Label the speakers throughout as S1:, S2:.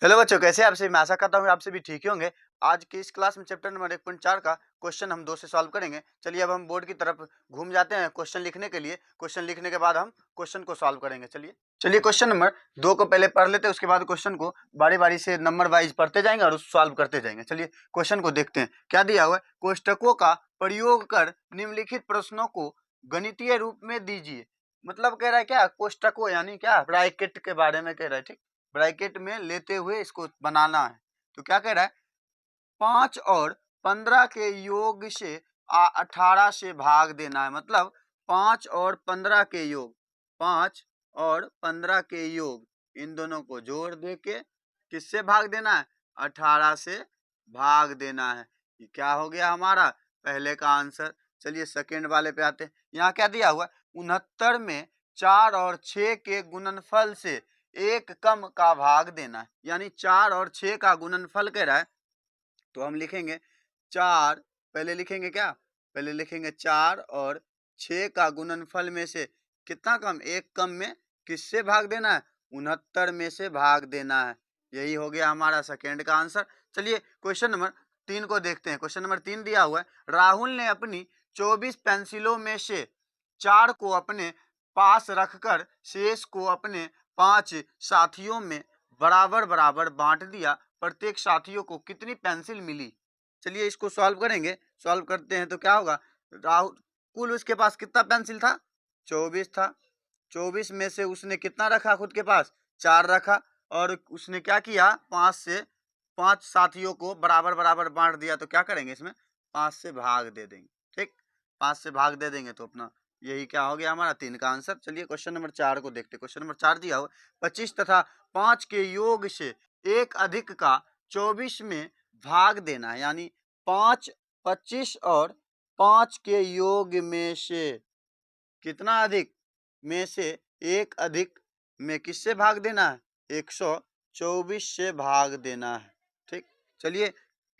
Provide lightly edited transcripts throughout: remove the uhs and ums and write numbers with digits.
S1: Hello बच्चों, कैसे हैं आप सभी। मैं आशा करता हूँ आप सभी ठीक ही होंगे। आज की इस क्लास में चैप्टर नंबर 1.4 का क्वेश्चन हम 2 से सॉल्व करेंगे। चलिए अब हम बोर्ड की तरफ घूम जाते हैं क्वेश्चन लिखने के लिए। क्वेश्चन लिखने के बाद हम क्वेश्चन को सॉल्व करेंगे। चलिए क्वेश्चन नंबर 2 को पहले पढ़ लेते हैं, उसके बाद क्वेश्चन को बारी-बारी से नंबर वाइज पढ़ते जाएंगे और सॉल्व करते जाएंगे। चलिए क्वेश्चन को देखते हैं। क्या दिया हुआ है? कोष्टकों का प्रयोग कर निम्नलिखित प्रश्नों को गणितीय रूप में दीजिए। मतलब कह रहा है क्या, कोष्टकों यानी क्या, ब्रैकेट के बारे में कह रहा है। ठीक, ब्रैकेट में लेते हुए इसको बनाना है। तो क्या कह रहा है, 5 और 15 के योग से 18 से भाग देना है। मतलब 5 और 15 के योग, 5 और 15 के योग, इन दोनों को जोड़ दे के किससे भाग देना है? 18 से भाग देना है। ये क्या हो गया हमारा पहले का आंसर। चलिए सेकेंड वाले पे आते हैं। यहाँ क्या दिया हुआ है? 69 में 4 और 6 के गुणनफल से एक कम का भाग देना है। यानी 4 और 6 का गुणनफल कह रहा है, तो हम लिखेंगे 4, पहले लिखेंगे क्या, पहले लिखेंगे 4 और 6 का गुणनफल में से कितना कम, एक कम में किससे भाग देना है? 69 में से भाग देना है। यही हो गया हमारा सेकेंड का आंसर। चलिए क्वेश्चन नंबर 3 को देखते हैं। क्वेश्चन नंबर 3 दिया हुआ है, राहुल ने अपनी 24 पेंसिलों में से 4 को अपने पास रखकर शेष को अपने 5 साथियों में बराबर बराबर बांट दिया। प्रत्येक साथियों को कितनी पेंसिल मिली? चलिए इसको सॉल्व करेंगे। सॉल्व करते हैं तो क्या होगा, राहुल कुल उसके पास कितना पेंसिल था? 24 था। 24 में से उसने कितना रखा खुद के पास? 4 रखा। और उसने क्या किया, 5 से 5 साथियों को बराबर बराबर बांट दिया। तो क्या करेंगे, इसमें 5 से भाग दे देंगे। ठीक, 5 से भाग दे देंगे तो अपना यही क्या हो गया हमारा 3 का आंसर। चलिए क्वेश्चन नंबर 4 को देखते हैं। क्वेश्चन नंबर 4 दिया हुआ, 25 तथा 5 के योग से एक अधिक का 24 में भाग देना है। यानी 5, 25 और 5 के योग में से कितना अधिक, में से एक अधिक में किससे भाग देना है? 124 से भाग देना है। ठीक, चलिए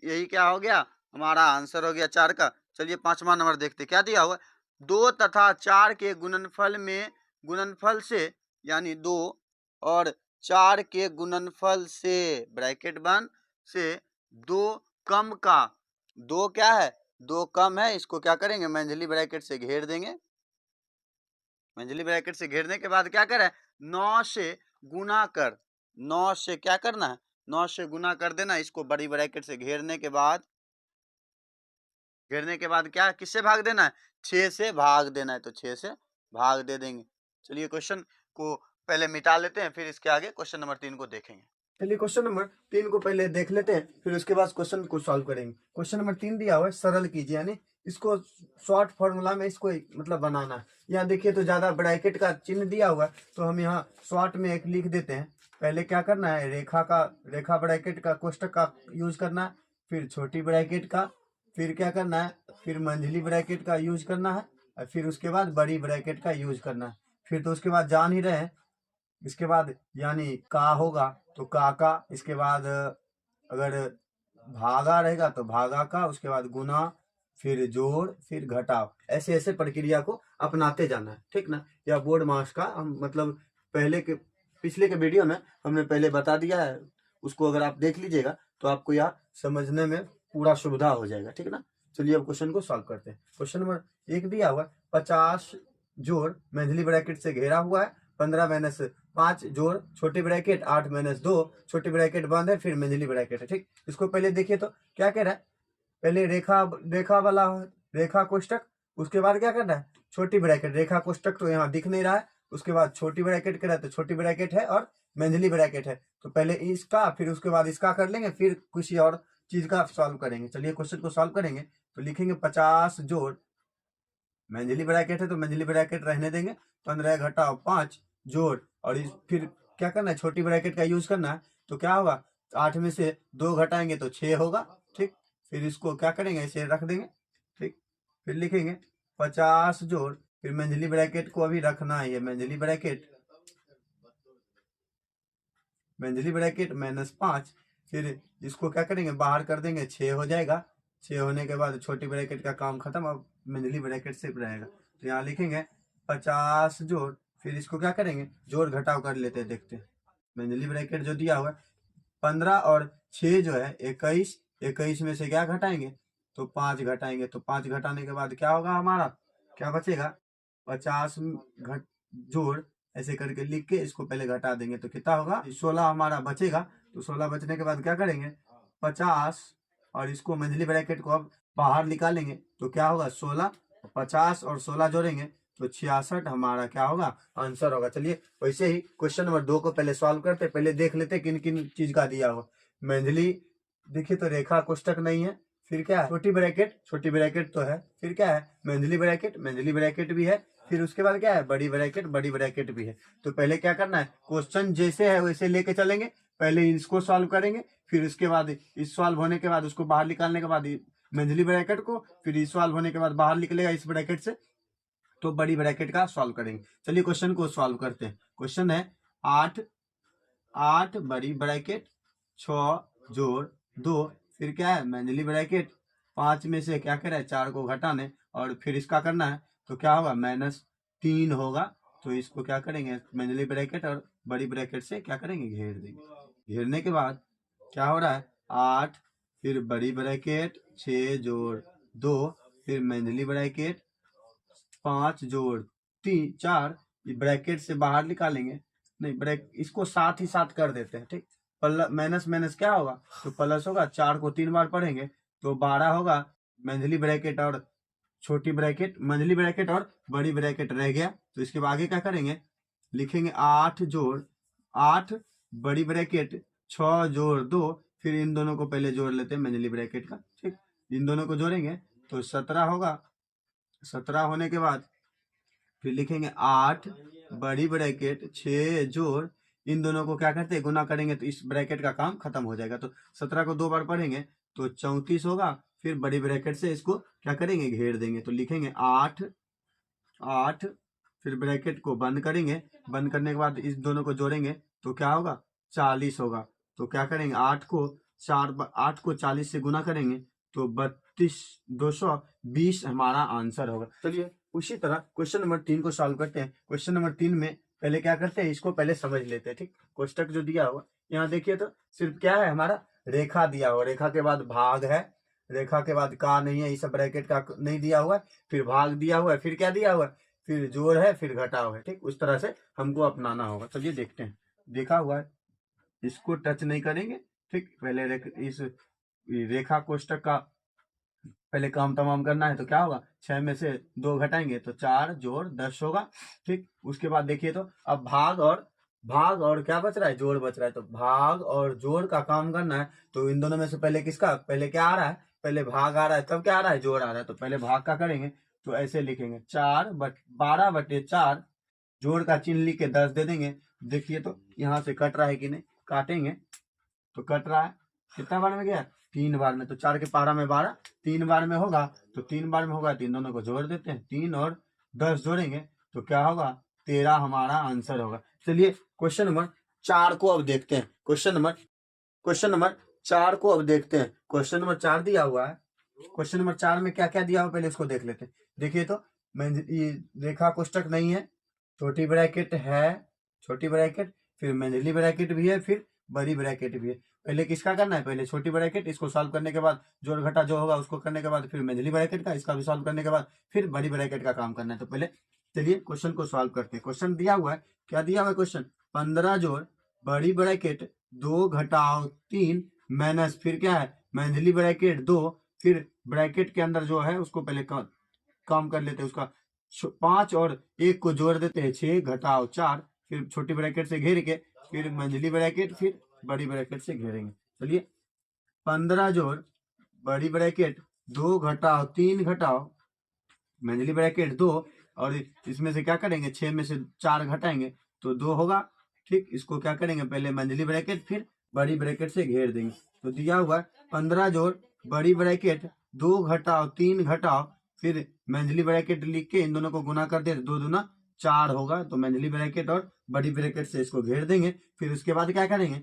S1: यही क्या हो गया हमारा आंसर हो गया 4 का। चलिए 5वां नंबर देखते क्या दिया हुआ। 2 तथा 4 के गुणनफल में, गुणनफल से, यानी 2 और 4 के गुणनफल से, ब्रैकेट बंद, से 2 कम का, 2 क्या है, 2 कम है, इसको क्या करेंगे, मंझली ब्रैकेट से घेर देंगे। मंझली ब्रैकेट से घेरने के बाद क्या करें, 9 से गुना कर, 9 से क्या करना है, 9 से गुना कर देना। इसको बड़ी ब्रैकेट से घेरने के बाद, घेरने के बाद क्या किससे भाग देना है? 6 से भाग देना है। तो 6 से भाग दे देंगे। चलिए क्वेश्चन को पहले मिटा लेते हैं, फिर इसके आगे क्वेश्चन नंबर 3 को देखेंगे। चलिए क्वेश्चन नंबर 3 को पहले देख लेते हैं, फिर उसके बाद क्वेश्चन को सॉल्व करेंगे। क्वेश्चन नंबर 3 दिया हुआ है, सरल कीजिए, यानी इसको शॉर्ट फॉर्मूला में इसको मतलब बनाना है। यहाँ देखिए तो ज्यादा ब्रैकेट का चिन्ह दिया हुआ है, तो हम यहाँ शॉर्ट में एक लिख देते हैं। पहले क्या करना है, रेखा ब्रैकेट का कोष्टक का यूज करना है, फिर छोटी ब्रैकेट का, फिर क्या करना है, फिर मंझली ब्रैकेट का यूज करना है, और फिर उसके बाद बड़ी ब्रैकेट का यूज करना है। फिर तो उसके बाद जान ही रहे हैं, इसके बाद यानी का होगा तो का, इसके बाद अगर भागा रहेगा तो भागा का, उसके बाद गुना, फिर जोड़, फिर घटाव, ऐसे ऐसे प्रक्रिया को अपनाते जाना है। ठीक ना, या बोर्ड मार्क्स का हम मतलब पहले के, पिछले के वीडियो में हमने पहले बता दिया है, उसको अगर आप देख लीजिएगा तो आपको यह समझने में पूरा सुविधा हो जाएगा। ठीक ना, चलिए अब क्वेश्चन को सॉल्व करते हैं। क्वेश्चन नंबर 1 दिया हुआ 50 जोड़ मंझली ब्रैकेट से घेरा हुआ है, 15 माइनस 5 जोड़ छोटी ब्रैकेट 8 माइनस 2 छोटी ब्रैकेट बंद है, फिर मंझली ब्रैकेट है। ठीक, इसको पहले देखिए तो क्या कह रहा है, पहले रेखा वाला रेखा कोष्टक, उसके बाद क्या करना है, छोटी ब्रैकेट। रेखा कोष्टक तो यहाँ दिख नहीं रहा है, उसके बाद छोटी ब्रैकेट करा तो छोटी ब्रैकेट है और मंझली ब्रैकेट है, तो पहले इसका फिर उसके बाद इसका कर लेंगे, फिर किसी और चीज का सॉल्व करेंगे। चलिए क्वेश्चन को सॉल्व करेंगे। तो लिखेंगे 50 जोड़ मंझली ब्रैकेट है तो मंझली ब्रैकेट रहने देंगे, 15 घटाओ 5 जोड़, और फिर क्या करना है, छोटी ब्रैकेट का यूज करना है। तो क्या होगा, 8 में से 2 घटाएंगे तो 6 होगा। ठीक, फिर इसको क्या करेंगे, इसे रख देंगे। ठीक, फिर लिखेंगे 50 जोड़, फिर मंझली ब्रैकेट को अभी रखना है, मंझली ब्रैकेट माइनस 5, फिर इसको क्या करेंगे, बाहर कर देंगे, 6 हो जाएगा। 6 होने के बाद छोटी ब्रैकेट का काम खत्म, अब मंझली ब्रैकेट सिर्फ रहेगा। तो यहाँ लिखेंगे 50 जोड़, फिर इसको क्या करेंगे, जोड़ घटाव कर लेते हैं, देखते हैं। मंझली ब्रैकेट जो दिया हुआ है 15 और 6 जो है 21, 21 में से क्या घटाएंगे तो 5 घटाएंगे, तो 5 घटाने के बाद क्या होगा हमारा, क्या बचेगा 50 घट जोड़ ऐसे करके लिख के इसको पहले घटा देंगे तो कितना होगा 16 हमारा बचेगा। तो 16 बचने के बाद क्या करेंगे 50 और इसको मंझली ब्रैकेट को अब बाहर निकालेंगे तो क्या होगा 16, 50 और 16 जोड़ेंगे तो 66 हमारा क्या होगा आंसर होगा। चलिए वैसे ही क्वेश्चन नंबर 2 को पहले सॉल्व करते, पहले देख लेते किन किन चीज का दिया हुआ। मंझली देखिए तो रेखा कोष्टक नहीं है, फिर क्या है छोटी ब्रैकेट तो है, फिर क्या है मंझली ब्रैकेट भी है, फिर उसके बाद क्या है बड़ी ब्रैकेट भी है। तो पहले क्या करना है क्वेश्चन जैसे है वैसे लेके चलेंगे, पहले इसको सॉल्व करेंगे, फिर उसके बाद इस सॉल्व होने के बाद उसको बाहर निकालने के बाद मंझली ब्रैकेट को, फिर इस सॉल्व होने के बाद बाहर निकलेगा इस ब्रैकेट से तो बड़ी ब्रैकेट का सॉल्व करेंगे। चलिए क्वेश्चन को सॉल्व करते हैं। क्वेश्चन है 8 बड़ी ब्रैकेट 6 जोड़ 2, फिर क्या है मंझली ब्रैकेट 5 में से क्या करे 4 को घटाने और फिर इसका करना है तो क्या होगा -3 होगा। तो इसको क्या करेंगे मंझली ब्रैकेट और बड़ी ब्रैकेट से क्या करेंगे घेर देंगे। घेरने के बाद क्या हो रहा है 8 फिर बड़ी ब्रैकेट 6 जोड़ 2, फिर मंझली ब्रैकेट 5 जोड़ 4 ब्रैकेट से बाहर निकालेंगे, नहीं ब्रैक इसको साथ ही साथ कर देते हैं ठीक। माइनस माइनस क्या होगा तो प्लस होगा, 4 को 3 बार पढ़ेंगे तो 12 होगा। मंझली ब्रैकेट और छोटी ब्रैकेट मंझली ब्रैकेट और बड़ी ब्रैकेट रह गया तो इसके आगे क्या करेंगे लिखेंगे 8 बड़ी ब्रैकेट 6 जोड़ 2, फिर इन दोनों को पहले जोड़ लेते हैं मंझली ब्रैकेट का ठीक। इन दोनों को जोड़ेंगे तो 17 होगा। 17 होने के बाद फिर लिखेंगे 8 बड़ी ब्रैकेट 6 जोड़, इन दोनों को क्या करते हैं गुना करेंगे तो इस ब्रैकेट का काम खत्म हो जाएगा। तो 17 को 2 बार पढ़ेंगे तो 34 होगा, फिर बड़ी ब्रैकेट से इसको क्या करेंगे घेर देंगे तो लिखेंगे 8 फिर ब्रैकेट को बंद करेंगे, बंद करने के बाद इस दोनों को जोड़ेंगे तो क्या होगा 40 होगा। तो क्या करेंगे 8 को 40 से गुना करेंगे तो 220 हमारा आंसर होगा। चलिए उसी तरह क्वेश्चन नंबर 3 को सॉल्व करते हैं। क्वेश्चन नंबर 3 में पहले क्या करते हैं इसको पहले समझ लेते हैं ठीक। कोष्टक जो दिया हुआ यहाँ देखिए तो सिर्फ क्या है हमारा रेखा दिया हुआ, रेखा के बाद भाग है, रेखा के बाद का नहीं है, इस ब्रैकेट का नहीं दिया हुआ है, फिर भाग दिया हुआ है, फिर क्या दिया हुआ है फिर जोड़ है, फिर घटाव है ठीक। उस तरह से हमको अपनाना होगा। चलिए देखते हैं। देखा हुआ है इसको टच नहीं करेंगे ठीक। पहले इस रेखा कोष्टक का पहले काम तमाम करना है तो क्या होगा 6 में से 2 घटाएंगे तो 4 जोड़ 10 होगा ठीक। उसके बाद देखिए तो अब भाग और क्या बच रहा है जोड़ बच रहा है, तो भाग और जोड़ का काम करना है तो इन दोनों में से पहले किसका पहले क्या आ रहा है पहले भाग आ रहा है तब क्या आ रहा है जोड़ आ रहा है, तो पहले भाग का करेंगे तो ऐसे लिखेंगे 12/4 जोड़ का चिन्ह लिख के 10 दे देंगे। देखिए तो यहाँ से कट रहा है कि नहीं, काटेंगे तो कट रहा है, कितना बार में गया 3 बार में, तो 4 के पहाड़ा में 12 3 बार में होगा तो 3 बार में होगा तो इन दोनों को जोड़ देते हैं, 3 और 10 जोड़ेंगे तो क्या होगा 13 हमारा आंसर होगा। चलिए क्वेश्चन नंबर 4 को अब देखते हैं। क्वेश्चन नंबर 4 को अब देखते हैं। क्वेश्चन नंबर 4 दिया हुआ है। क्वेश्चन नंबर 4 में क्या क्या दिया हुआ पहले इसको देख लेते हैं। देखिए तो ये रेखा कोष्टक नहीं है, छोटी ब्रैकेट है, छोटी ब्रैकेट फिर मंझली ब्रैकेट भी है, फिर बड़ी ब्रैकेट भी है। पहले किसका करना है पहले छोटी ब्रैकेट, इसको सॉल्व करने के बाद जोड़ घटा जो होगा उसको करने के बाद फिर मंझली ब्रैकेट का, इसका भी सॉल्व करने के बाद फिर बड़ी ब्रैकेट का काम करना है। तो पहले चलिए क्वेश्चन को सॉल्व करते हैं। क्वेश्चन दिया हुआ है, क्या दिया हुआ है क्वेश्चन 15 जोड़ बड़ी ब्रैकेट 2 घटाओ 3 माइनस फिर क्या है मंझली ब्रैकेट 2, फिर ब्रैकेट के अंदर जो है उसको पहले काम कर लेते हैं, उसका 5 और 1 को जोड़ देते हैं 6 घटाओ 4, फिर छोटी ब्रैकेट से घेर के फिर मंझली ब्रैकेट फिर बड़ी ब्रैकेट से घेरेंगे। चलिए 15 जोड़ बड़ी ब्रैकेट 2 घटाओ 3 घटाओ मंझली ब्रैकेट 2, और इसमें से क्या करेंगे 6 में से 4 घटाएंगे तो 2 होगा ठीक। इसको क्या करेंगे पहले मंझली ब्रैकेट फिर बड़ी ब्रैकेट से घेर देंगे। तो दिया हुआ 15 जोड़ बड़ी ब्रैकेट 2 घटाओ 3 घटाओ फिर मंझली ब्रैकेट लिख के इन दोनों को गुना कर दे 2 दूना 4 होगा, तो मंझली ब्रैकेट और बड़ी ब्रैकेट से इसको घेर देंगे। फिर उसके बाद क्या करेंगे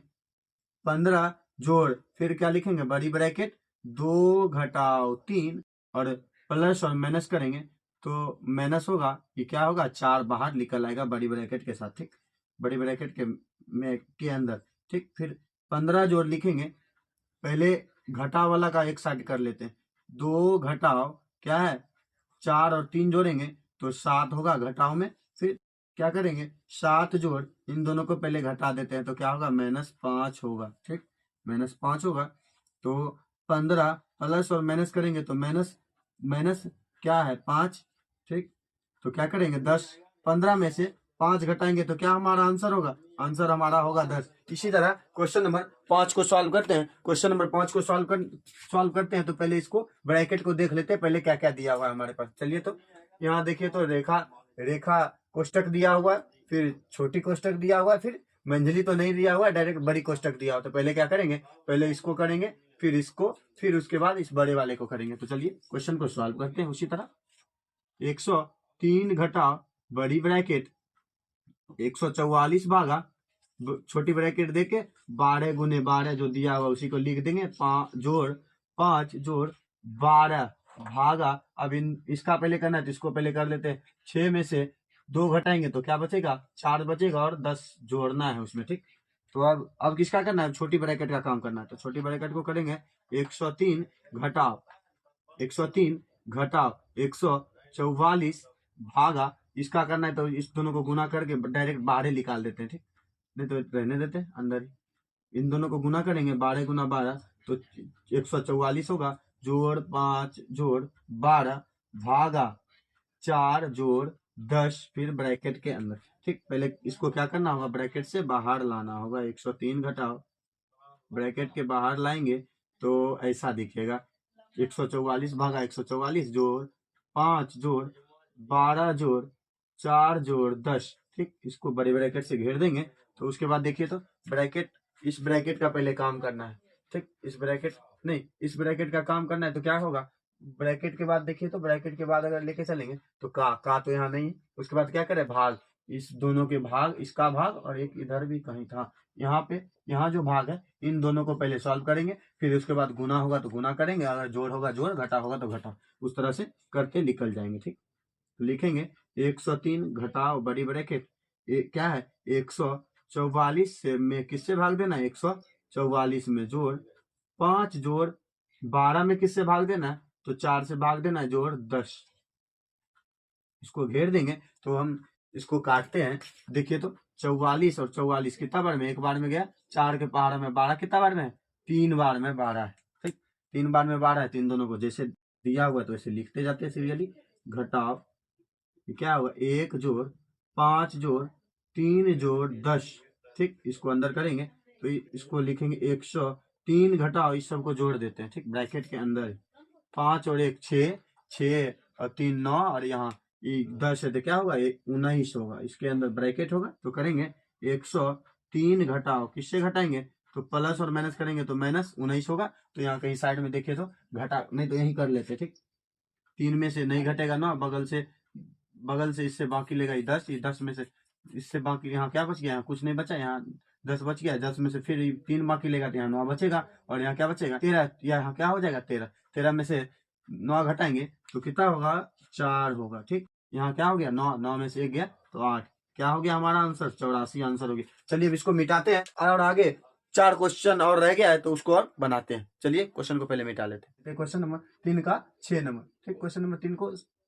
S1: 15 जोड़ फिर क्या लिखेंगे बड़ी ब्रैकेट 2 घटाओ 3 और प्लस और माइनस करेंगे तो माइनस होगा कि क्या होगा 4 बाहर निकल आएगा बड़ी ब्रैकेट के साथ ठीक, बड़ी ब्रैकेट के अंदर ठीक। फिर 15 जोड़ लिखेंगे, पहले घटाव वाला का एक साइड कर लेते हैं। 2 घटाव क्या है 4 और 3 जोड़ेंगे तो 7 होगा घटाव में। फिर क्या करेंगे 7 जोड़ इन दोनों को पहले घटा देते हैं तो क्या होगा -5 होगा। ठीक, -5 होगा। तो 15 प्लस और माइनस करेंगे तो माइनस माइनस क्या है 5। ठीक, तो क्या करेंगे 10, 15 में से 5 घटाएंगे तो क्या हमारा आंसर होगा, आंसर हमारा होगा 10। इसी तरह क्वेश्चन नंबर 5 को सॉल्व करते हैं। क्वेश्चन नंबर 5 को सॉल्व करते हैं तो पहले इसको ब्रैकेट को देख लेते हैं, पहले क्या क्या दिया हुआ है हमारे पास। चलिए, तो यहाँ देखिए तो रेखा रेखा कोष्टक दिया हुआ है, फिर छोटी कोष्टक दिया हुआ है, फिर मंझली तो नहीं दिया हुआ है, डायरेक्ट बड़ी कोष्टक दिया हुआ। तो पहले क्या करेंगे, पहले इसको करेंगे, फिर इसको, फिर उसके बाद इस बड़े वाले को करेंगे। तो चलिए क्वेश्चन को सॉल्व करते हैं। उसी तरह 103 घटा बड़ी ब्रैकेट 144 भागा छोटी ब्रैकेट देके 12 गुने 12 जो दिया हुआ उसी को लिख देंगे। 5 जोड़ 12 भागा, अब इसका पहले करना है तो इसको पहले कर लेते हैं। 6 में से 2 घटाएंगे तो क्या बचेगा 4 बचेगा और 10 जोड़ना है उसमें। ठीक, तो अब किसका करना है, छोटी ब्रैकेट का काम करना है। तो छोटी ब्रैकेट को करेंगे 103 घटाव 144 भागा, इसका करना है तो इस दोनों को गुना करके डायरेक्ट बाहर निकाल देते हैं। ठीक, नहीं तो रहने देते हैं अंदर ही। इन दोनों को गुना करेंगे 12 गुना 12 तो 144 होगा, जोड़ 5 जोड़ 12 भागा 4 जोड़ 10, फिर ब्रैकेट के अंदर। ठीक, पहले इसको क्या करना होगा, ब्रैकेट से बाहर लाना होगा। 103 घटाओ ब्रैकेट के बाहर लाएंगे तो ऐसा दिखेगा 144 भागा 144 जोड़ 5 जोड़ 12 जोड़ 4 जोड़ 10। ठीक, इसको बड़े ब्रैकेट से घेर देंगे। तो उसके बाद देखिए तो ब्रैकेट, इस ब्रैकेट का पहले काम करना है। ठीक, इस ब्रैकेट का काम करना है तो क्या होगा, ब्रैकेट के बाद देखिए तो ब्रैकेट के बाद अगर लेके चलेंगे तो का तो यहाँ नहीं है। उसके बाद क्या करें, भाग, इस दोनों के भाग, इसका भाग और एक इधर भी कहीं था, यहाँ पे, यहाँ जो भाग है इन दोनों को पहले सॉल्व करेंगे, फिर उसके बाद गुना होगा तो गुना करेंगे, अगर जोड़ होगा जोड़, घटा होगा तो घटा, उस तरह से करके निकल जाएंगे। ठीक, तो लिखेंगे 103 घटाओ बड़ी ब्रैकेट क्या है 144 से में किससे भाग देना है 144 में, जोड़ 5 जोड़ 12 में किससे भाग देना है तो 4 से भाग देना है, जोड़ 10। इसको घेर देंगे तो हम इसको काटते हैं। देखिए तो 44 और 44 कितना बार में, एक बार में गया, 4 के पहाड़ में 12 कितना बार में है, 3 बार में 12 है। ठीक, 3 बार में 12 है। तो इन दोनों को जैसे दिया हुआ तो वैसे लिखते जाते हैं सीरियली। घटाव क्या होगा 1 जोड़ 5 जोड़ 3 जोड़ 10। ठीक, इसको अंदर करेंगे तो इसको लिखेंगे 103 घटाओ, इस सबको जोड़ देते हैं। ठीक, ब्रैकेट के अंदर 5 और 1 6, 6 और 3 9 और यहाँ 10 है तो क्या होगा 19 होगा। इसके अंदर ब्रैकेट होगा तो करेंगे 103 घटाओ, किससे घटाएंगे तो प्लस और माइनस करेंगे तो -19 होगा। तो यहाँ कहीं साइड में देखिए तो घटा, नहीं तो यही कर लेते। ठीक, 3 में से नहीं घटेगा ना, बगल से इससे बाकी लेगा 10, 10 में से इससे बाकी यहाँ क्या बच गया, यहाँ कुछ नहीं बचा, यहाँ 10 बच गया। 10 में से फिर 3 बाकी लेगा तो यहाँ 9 बचेगा, और यहाँ क्या बचेगा 13, यहाँ क्या हो जाएगा 13। 13 में से 9 घटाएंगे तो कितना होगा 4 होगा। ठीक, यहाँ क्या हो गया 9, 9 में से 1 गया तो 8, क्या हो गया हमारा आंसर 84 आंसर हो गया। चलिए अब इसको मिटाते हैं और आगे 4 क्वेश्चन और रह गया है तो उसको और बनाते हैं। चलिए क्वेश्चन को पहले मिटा लेते हैं। क्वेश्चन नंबर 3 का 6 नंबर। ठीक, क्वेश्चन नंबर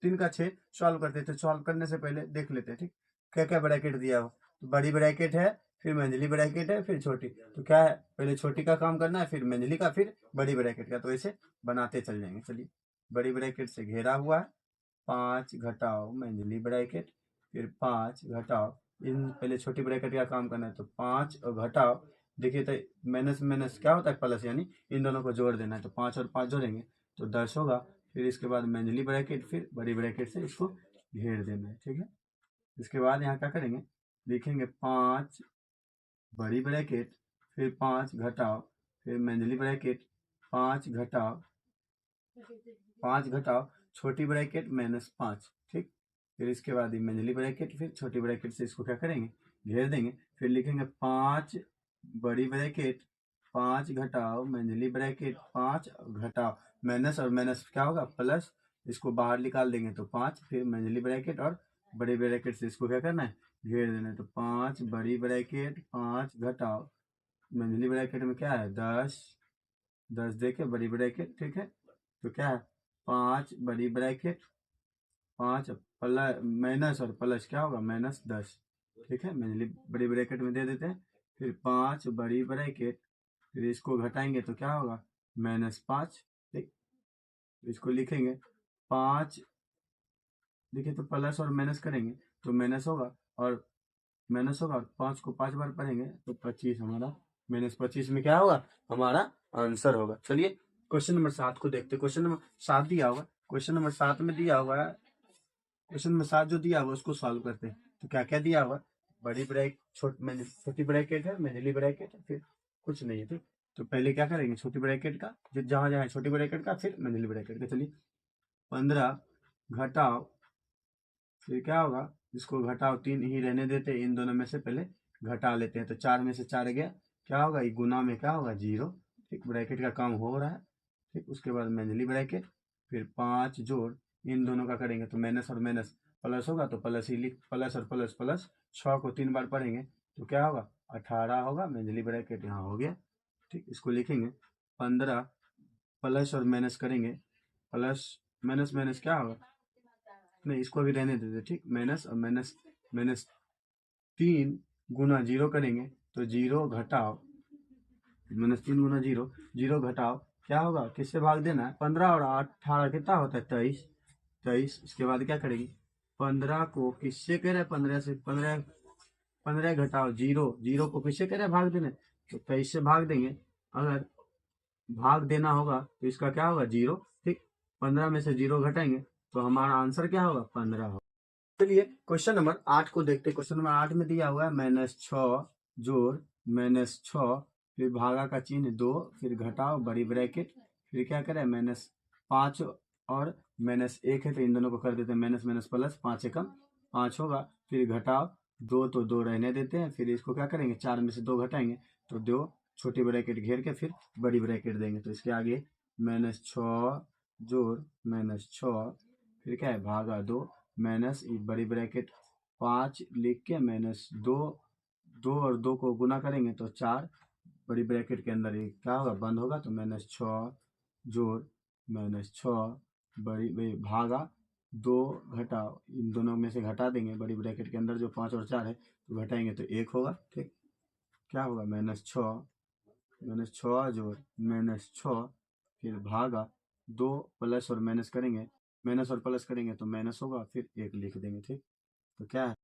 S1: 3 का 6 सॉल्व करते थे। सॉल्व करने से पहले देख लेते हैं। ठीक, क्या क्या ब्रैकेट दिया हो, तो बड़ी ब्रैकेट है, फिर मंझली ब्रैकेट है, फिर छोटी। तो क्या है पहले छोटी का काम करना है, फिर मंझली का, फिर बड़ी ब्रैकेट का। तो ऐसे बनाते चल जाएंगे। चलिए, बड़ी ब्रैकेट से घेरा हुआ है, 5 घटाओ मंझली ब्रैकेट, फिर 5 घटाओ, इन पहले छोटी ब्रैकेट का काम करना है तो 5 और घटाओ। देखिए तो माइनस माइनस क्या होता है प्लस, यानी इन दोनों को जोड़ देना है तो 5 और 5 जोड़ेंगे तो 10 होगा। फिर इसके बाद मंझली ब्रैकेट, फिर बड़ी ब्रैकेट से इसको घेर देना है। ठीक है, इसके बाद यहाँ क्या करेंगे, लिखेंगे 5 बड़ी ब्रैकेट, फिर 5 घटाओ, फिर मंझली ब्रैकेट, 5 घटाओ 5 घटाओ छोटी ब्रैकेट -5। ठीक, फिर इसके बाद ये मंझली ब्रैकेट, फिर छोटी ब्रैकेट से इसको क्या करेंगे घेर देंगे। फिर लिखेंगे 5 बड़ी ब्रैकेट, 5 घटाओ मंझली ब्रैकेट, 5 घटाओ माइनस और माइनस क्या होगा प्लस, इसको बाहर निकाल देंगे तो 5, फिर मंझली ब्रैकेट और बड़ी ब्रैकेट से इसको क्या करना है घेर देना है। तो 5 बड़ी ब्रैकेट, 5 घटाओ
S2: मंझली ब्रैकेट में क्या है 10 देके बड़ी ब्रैकेट, ठीक है। तो क्या है 5 बड़ी ब्रैकेट, 5 प्लस माइनस और प्लस क्या होगा -10, ठीक है। मंझली बड़ी ब्रैकेट में दे देते हैं। फिर 5 बड़ी ब्रैकेट, फिर इसको घटाएंगे तो क्या होगा -5, ठीक। इसको लिखेंगे 5, देखिए तो प्लस और माइनस करेंगे तो माइनस होगा, और माइनस होगा 5 को 5 बार पढ़ेंगे तो 25 हमारा, -25 में क्या होगा हमारा आंसर होगा। चलिए क्वेश्चन नंबर 7 को देखते हैं। क्वेश्चन नंबर 7 दिया होगा, क्वेश्चन नंबर 7 में दिया हुआ है, क्वेश्चन नंबर 7 जो दिया हुआ उसको सॉल्व करते हैं। तो क्या क्या दिया हुआ, बड़ी ब्रैकेट छोटी ब्रैकेट है, मंझली ब्रैकेट है, फिर कुछ नहीं है, ठीक। तो पहले क्या करेंगे छोटी ब्रैकेट का, जहां जहां छोटी ब्रैकेट का, फिर मंझली ब्रैकेट का। चलिए 15 घटाओ, फिर क्या होगा इसको घटाओ, 3 ही रहने देते हैं, इन दोनों में से पहले घटा लेते हैं। तो 4 में से 4 गया, क्या होगा ये गुना में क्या होगा 0, ठीक। ब्रैकेट का काम हो रहा है, ठीक। उसके बाद मंझली ब्रैकेट, फिर 5 जोड़, इन दोनों का करेंगे तो माइनस और माइनस प्लस होगा, तो प्लस ही लिख, प्लस और प्लस प्लस, 6 को 3 बार पढ़ेंगे तो क्या होगा 18 होगा। मंझली ब्रैकेट यहाँ हो गया, ठीक। इसको लिखेंगे 15 प्लस और माइनस करेंगे, प्लस माइनस माइनस क्या होगा, नहीं इसको भी रहने देते, ठीक। माइनस और माइनस माइनस 3 गुना 0 करेंगे तो 0 घटाओ, -3 गुना 0, 0 घटाओ क्या होगा, किससे भाग देना है, 15 और 18 कितना होता है 23, 23। इसके बाद क्या करेंगे 15 को किससे कह रहे हैं 15 से, 15 घटाओ 0, 0 को किससे कह रहे हैं भाग देना, तो 23 से भाग देंगे। अगर भाग देना होगा तो इसका क्या होगा 0, ठीक। 15 में से 0 घटाएंगे तो हमारा आंसर क्या होगा 15 होगा। चलिए क्वेश्चन नंबर 8 को देखते हैं। क्वेश्चन नंबर 8 में दिया हुआ है -6 जोड़ -6, फिर भागा का चिन्ह 2, फिर घटाओ बड़ी ब्रैकेट, फिर क्या करें -5 और -1 है तो इन दोनों को कर देते हैं माइनस माइनस प्लस, 5 एकम 5 होगा, फिर घटाओ 2 तो 2 रहने देते हैं, फिर इसको क्या करेंगे 4 में से 2 घटाएंगे तो 2 छोटी ब्रैकेट घेर के फिर बड़ी ब्रैकेट देंगे। तो इसके आगे -6 जोड़ -6, फिर क्या है भागा 2, माइनस बड़ी ब्रैकेट 5 लिख के -2, 2 और 2 को गुना करेंगे तो 4, बड़ी ब्रैकेट के अंदर ये क्या होगा बंद होगा, तो -6 जोड़ -6 बड़ी भागा 2 घटाओ, इन दोनों में से घटा देंगे, बड़ी ब्रैकेट के अंदर जो 5 और 4 है तो घटाएंगे तो 1 होगा, ठीक। क्या होगा -6 जोड़ -6, फिर भागा 2, प्लस और माइनस करेंगे, माइनस और प्लस करेंगे तो माइनस होगा, फिर 1 लिख देंगे, ठीक। तो क्या है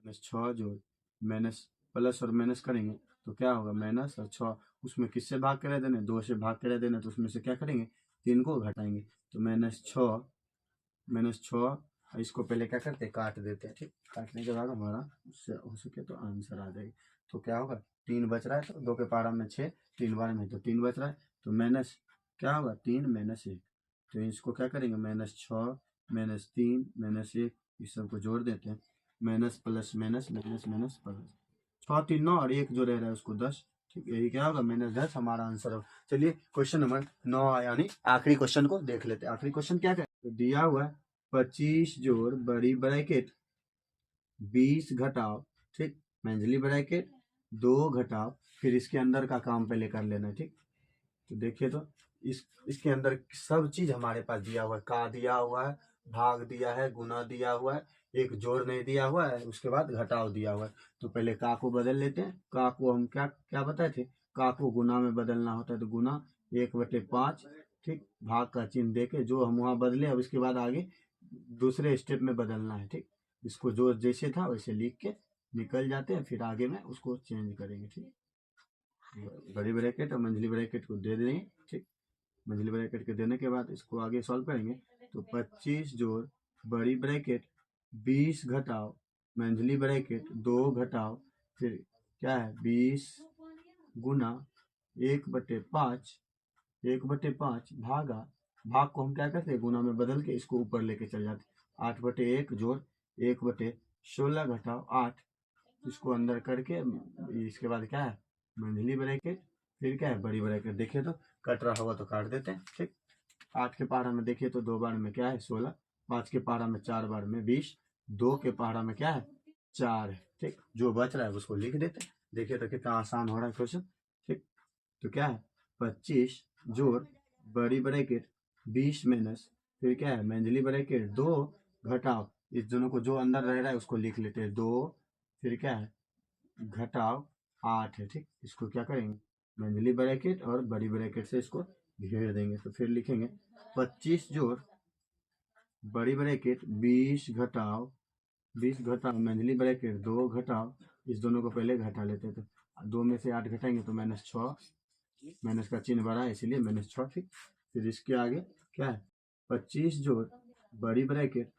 S2: -6 जोड़ माइनस प्लस और माइनस करेंगे तो क्या होगा माइनस और 6, उसमें किससे भाग कर देना 2 से भाग कर देना, तो उसमें से क्या करेंगे 3 को घटाएंगे तो -6, इसको पहले क्या करते हैं काट देते हैं, ठीक। काटने के बाद हमारा उससे हो सके तो आंसर आ जाएगी। तो क्या होगा 3 बच रहा है, तो 2 के पारा में 6, 3 बार में तो 3 बच रहा है, तो माइनस क्या होगा 3 -1, तो इसको क्या करेंगे -6 -3 -1, इस सबको जोड़ देते हैं, minus plus minus minus minus plus, 6 3 9 और 1 जो रह रहा है उसको 10, ठीक। यही क्या होगा -10 हमारा आंसर होगा। चलिए क्वेश्चन नंबर 9 यानी आखिरी क्वेश्चन को देख लेते हैं। आखिरी क्वेश्चन क्या है, तो दिया हुआ है 25 जोड़ बड़ी ब्रैकेट 20 घटाओ, ठीक। मंझली ब्रैकेट 2 घटाओ, फिर इसके अंदर का काम पहले कर लेना है, ठीक। तो देखिए तो इसके अंदर सब चीज हमारे पास दिया हुआ है, का दिया हुआ है, भाग दिया है, गुना दिया हुआ है, एक जोड़ नहीं दिया हुआ है, उसके बाद घटाव दिया हुआ है। तो पहले का को बदल लेते हैं। का को हम क्या क्या बताए थे, का को गुना में बदलना होता है तो गुना 1/5, ठीक। भाग का चिन्ह देके जो हम वहां बदले, अब इसके बाद आगे दूसरे स्टेप में बदलना है, ठीक। इसको जो जैसे था वैसे लिख के निकल जाते हैं, फिर आगे में उसको चेंज करेंगे, ठीक। बड़ी ब्रैकेट और मंझली ब्रैकेट को दे देंगे, ठीक। मंझली ब्रैकेट के देने के बाद इसको आगे सॉल्व करेंगे तो 25 जोड़ बड़ी ब्रैकेट 20 घटाओ मंझली ब्रैकेट 2 घटाओ, फिर क्या है 20 गुना 1/5, 1/5 भागा, भाग को हम क्या करते हैं गुना में बदल के इसको ऊपर लेके चल जाते, 8/1 जोड़ 1/16 घटाओ 8, इसको अंदर करके इसके बाद क्या है मंझली ब्रैकेट, फिर क्या है बड़ी ब्रैकेट। देखिए तो कट रहा होगा तो काट देते हैं, ठीक। 8 के पारा में देखिए तो 2 बार में क्या है 16, 5 के पारा में 4 बार में 20, 2 के पारा में क्या है 4 है, ठीक। जो बच रहा है उसको लिख देते हैं। देखिए तो कितना आसान हो रहा है क्वेश्चन, ठीक। तो क्या है 25 जोड़ बड़ी ब्रैकेट 20 माइनस फिर क्या है मंझली ब्रैकेट 2 घटाओ, इस दोनों को जो अंदर रह रहा है उसको लिख लेते हैं 2 फिर क्या है घटाओ 8 है। ठीक, इसको क्या करेंगे मंझली ब्रैकेट और बड़ी ब्रैकेट से इसको घेर देंगे। तो फिर लिखेंगे 25 जोड़ बड़ी ब्रैकेट 20 घटाओ मंझली ब्रैकेट 2 घटाओ, इस दोनों को पहले घटा लेते हैं। तो 2 में से 8 घटाएंगे तो -6, माइनस का चिन्ह बड़ा है इसीलिए -6। ठीक, फिर इसके आगे क्या है 25 जोड़ बड़ी ब्रैकेट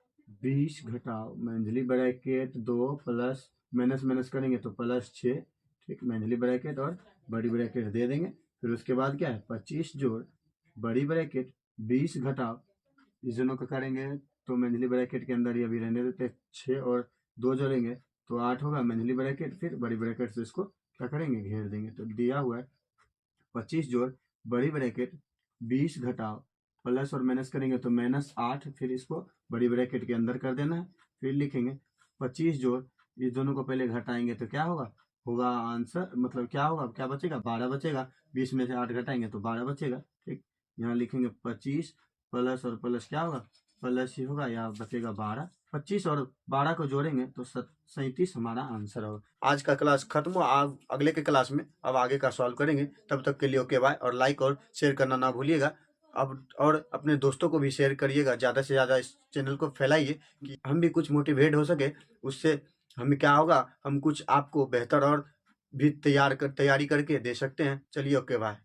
S2: 20 घटाओ मंझली ब्रैकेट 2 प्लस माइनस माइनस करेंगे तो +6। ठीक, मंझली ब्रैकेट और बड़ी ब्रैकेट दे देंगे। फिर उसके बाद क्या है 25 जोड़ बड़ी ब्रैकेट 20 घटाओ, इस दोनों को करेंगे तो मंझली ब्रैकेट के अंदर ही अभी रहने देते 6 और 2 जोड़ेंगे तो 8 होगा मंझली ब्रैकेट, फिर बड़ी ब्रैकेट से इसको क्या करेंगे घेर देंगे। तो दिया हुआ है 25 जोड़ बड़ी ब्रैकेट 20 घटाओ प्लस और माइनस करेंगे तो -8, फिर इसको बड़ी ब्रैकेट के अंदर कर देना है। फिर लिखेंगे 25 जोड़ इस दोनों को पहले घटाएंगे तो क्या होगा आंसर मतलब क्या होगा, क्या बचेगा 12 बचेगा, 20 में से 8 घटाएंगे तो 12 बचेगा। ठीक, यहाँ लिखेंगे 25 प्लस और प्लस क्या होगा प्लस ही होगा, यहाँ बचेगा 12, 25 और 12 को जोड़ेंगे तो 37 हमारा आंसर होगा। आज का क्लास खत्म हुआ, आप अगले के क्लास में अब आगे का सॉल्व करेंगे। तब तक के लिए ओके बाय, और लाइक और शेयर करना ना भूलिएगा। अब और अपने दोस्तों को भी शेयर करिएगा, ज़्यादा से ज़्यादा इस चैनल को फैलाइए कि हम भी कुछ मोटिवेट हो सके। उससे हमें क्या होगा, हम कुछ आपको बेहतर और भी तैयारी करके दे सकते हैं। चलिए ओके बाय।